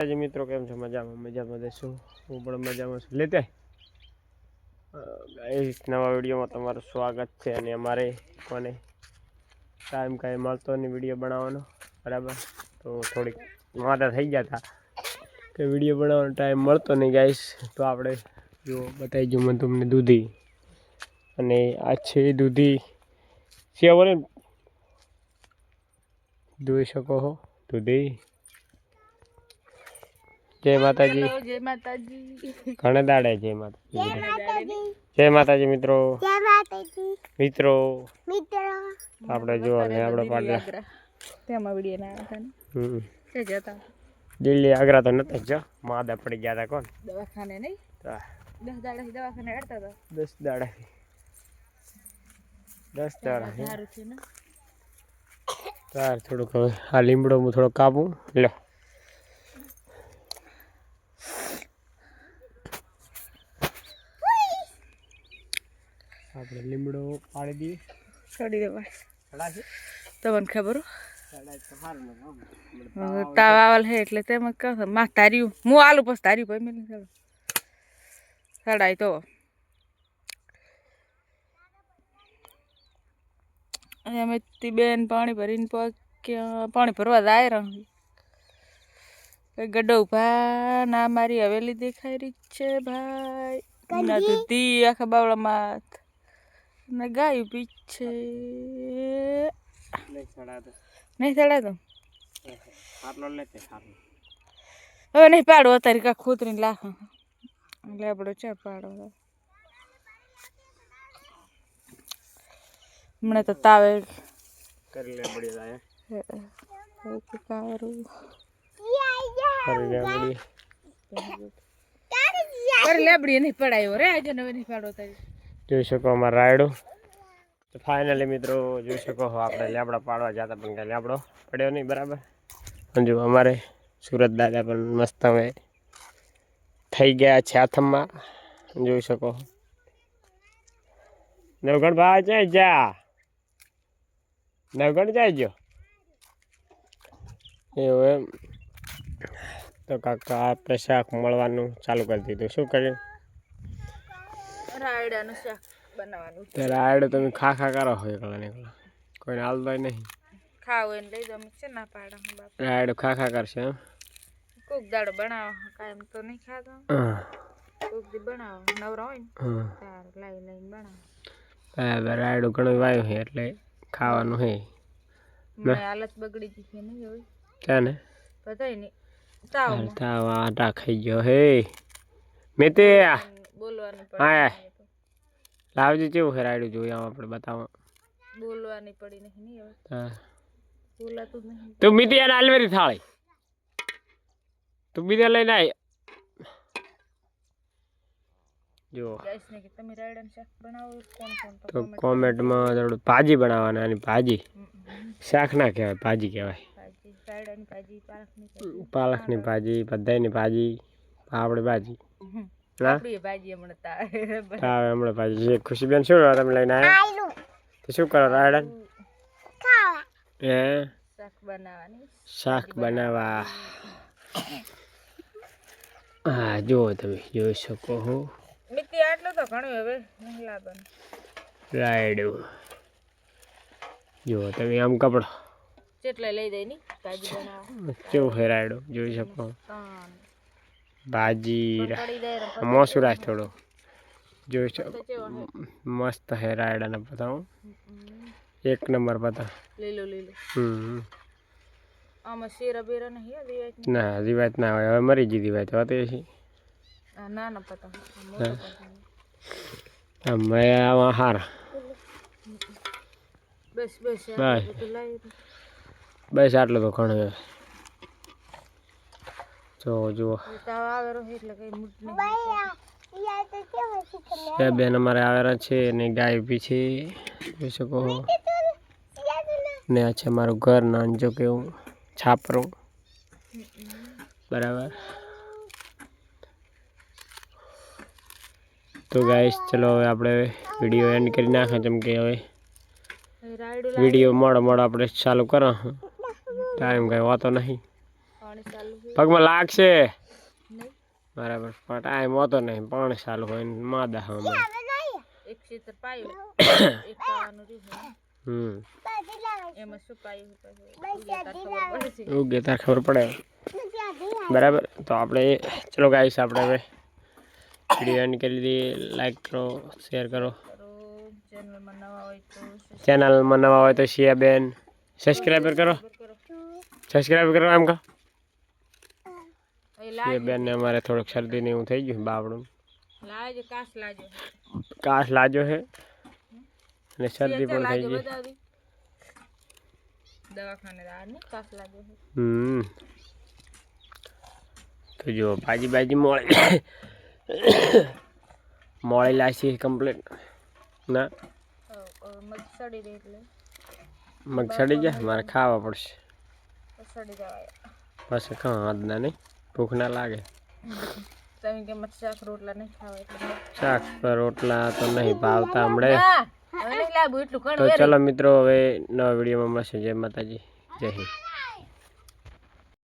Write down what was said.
મિત્રો કેમ છો? મજામાં દેશું. હું પણ મજામાં છું. લેતે ગાઈસ નવા વિડીયોમાં તમારું સ્વાગત છે. અને અમારે કોને ટાઈમ કાંઈ મળતો નહીં વિડીયો બનાવવાનો, બરાબર. તો થોડીક વાદા થઈ ગયા હતા કે વિડીયો બનાવવાનો ટાઈમ મળતો નહીં ગાઈસ. તો આપણે જો બતાવી દઉં મને તમને દૂધી, અને આ છે દૂધી સેવને જોઈ શકો છો. દૂધી જય માતાજી. જય માતાજી. ઘણા દાડે જય માતાજી. જય માતાજી મિત્રો. મિત્રો આપણે જો ને આપણે પાડલા તેમાં વિડિયો ના હતા ને તે જતા દિલ્હી આગ્રા તો નતા જ માદા પડી ગયા હતા. કોણ દવાખાને નહીં 10 દાડા દવાખાને હેડતા હતા. 10 દાડા 10 દાડા સારું છે ને. તાર થોડુંક હવે આ લીમડો હું થોડો કાપું. લો આપણે લીમડો પાડી દઈએ. છોડી દેવા છડાશે તમને ખબર છડાય તો સારું હો. તાવ આવેલ હે એટલે તેમાં કહો માં તાર્યું હું આલુ પછી તાર્યું ભાઈ મેં છડાય તો અમે તી બેન પાણી ભરીને પાણી ભરવા જાય રહી. ગડ્ડો ઉભા ના મારી હવેલી દેખાઈ રહી છે ભાઈ. ના દૂધી આખા બાવળામાં ને ગાયું પીછે નહીં ચડાતો. હવે નહીં પાડો અત્યારે કાંક ખોતરીને લાખ લેબડો ચા પાડો. હમણાં તો તાવે કરી લે બળી જાય કરી લેબડી નહીં પડાયો રે આજે નવે નહીં પાડો તારી. જોઈ શકો અમારા રાયડું. તો ફાઇનલી મિત્રો જોઈ શકો આપણે લેબડા પાડવા જતા પણ કાંઈ લેબડો પડ્યો નહીં, બરાબર. અને જો અમારે સુરત દાદા પણ મસ્ત હવે થઈ ગયા છે હાથમાં. જોઈ શકો નવગણ ભાઈ જાય જા નવગણ જાય જો એવું એમ. તો કાકા આપણે શાક મળવાનું ચાલુ કરી દીધું. શું કર્યું? રાયડાનું શાક બનાવવાનું. ત્યારે રાયડો તમે ખા કરો હોય એકલા કોઈને હાલતો નહીં. ખાવ એને લઈ દો મિક્સર ના પાડા બાપ. રાયડો ખા કરશે એમ. કોક દાડો બનાવો કાયમ તો નહીં ખાતો. કોક દી બનાવો નવરા હોય ને ત્યારે લઈને બનાવો. બરાબર. રાયડું ઘણું વાયું છે એટલે ખાવાનું હે. હાલત બગડી ગઈ છે નહીં હવે ક્યાં ને બધાય નહીં તાવ આટા ખાઈ ગયો હે મેં તે બોલવાનું હા લાવજો કેવું છે રાયડું જોઈ આમ આપણે બતાવો. બોલવાની પડી નહીં હવે બોલાતું જ નહીં. તું મીતિયાને આલવેરી થાળી તું બીજા લઈને આવી જો. ગાઈસ ને કે તમે રાયડાનું શાક બનાવો કોણ કોણ તો કોમેન્ટમાં થોડું ભાજી બનાવવાના. અને ભાજી શાક ના કહેવાય, ભાજી કહેવાય. રાયડાની ભાજી પાલકની ભાજી બધાની ભાજી આપણે ભાજી ભાજી હમણાં તાવે હમણાં ભાજી. ખુશીબેન શું તમે લઈને આવ્યા? તો શું કરો રાયડા હે શાક બનાવવાની શાક બનાવવા. હા જુઓ તમે જોઈ શકો છો મિત્તી આટલું તો ઘણું હવે નહીં લાવવાનું રાયડું. જુઓ તમે આમ કપડો જેટલે લઈ દઈ ની ભાજી બનાવવા કેવું છે રાયડું જોઈ શકો. ભાજી મોસુરાજ થોડો જોઈ શકો મસ્ત હે રાયડાના બતાવું એક નંબર બતા લીલો આમાં શેરા બેરા નહીં દિવાય ના દિવાય ના હોય. હવે મરી ગઈ દિવાય તો હતી છે ના ના પતા અમે આમાં હારા બસ બસ બસ આટલું તો ઘણું. જો જુઓ બેન અમારે આવેલા છે ને ગાય બી છે જોઈ શકો. ને આ છે મારું ઘર નાનજો કેવું છાપરું, બરાબર. તો ગાઈસ ચલો હવે આપણે વિડીયો એન્ડ કરી નાખે જેમ કે હવે વિડીયો મોડો આપણે ચાલુ કરો. ટાઈમ કઈ હોતો નહીં. પગમાં લાગશે નહીં બરાબર પણ ટાઈમ હોતો નહીં 5 સાલ હોય ને માદા હમણાં એક ક્ષેત્ર પાયું એક પાવાનું રહ્યું એમાં શું પાયું પછી ઉગે તાર ખબર પડે બરાબર તો આપણે ચલો ગાઈસ આપણે હવે વિડીયો એન્ડ કરી દઈએ લાઈક કરો શેર કરો ચેનલમાં નવા હોય તો ચેનલમાં નવા હોય તો શિયા બેન સબસ્ક્રાઈબર કરો સબસ્ક્રાઈબ કરો એમ કહો શિયા બેન ને અમારે થોડુંક શરદી ને એવું થઈ ગયું બાવડું લાજો કાશ લાજો કાશ લાજો છે અને શરદી પણ થઈ ગઈ દવાખાને ને કાશ લાજો તો જો ભાજી મોળી લાસી કમ્પ્લીટ ના મગ સડી રહી એટલે મગ સડી ગયા મારે ખાવા પડશે સડી જવાય પછી ખાવા ના નહીં ભૂખ ના લાગે તમે કે મત શાક રોટલા નહીં ખાવા એટલે શાક રોટલા તો નહીં ભાવતા હમણે હવે નહીં લાવું એટલું તો ચલો મિત્રો હવે નવા વિડીયોમાં મળશે જય માતાજી જય હિન્દ